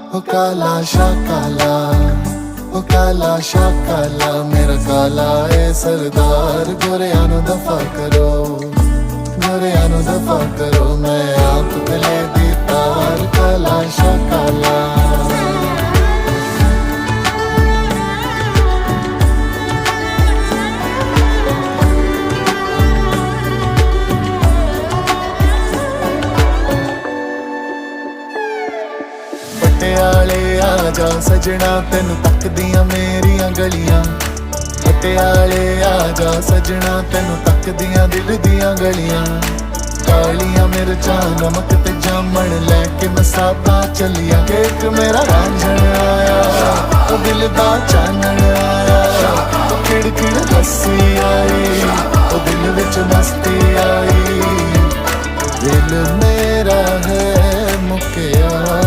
ओ काला शाह काला, ओ काला शाह काला, मेरा काला ए सरदार। गोरियां नू दफा करो, गोरियां नू दफा करो, मैं आप गले दी तार। काला शाह काला। पटियाले आ जा सजना, तेनू तकदियां मेरियां गलियां। पटियाले आ जा सजना, तेनू तकदियां दिल दियां गलियां। कालियां मिर्चां नमक ते जामन लैके मसाबा चलिया। केक मेरा रांझण आया, ओ दिल दा चानण आया। ओ खिड़खिड़ हसी आई, ओ दिल विच मस्ती आई। दिल मेरा है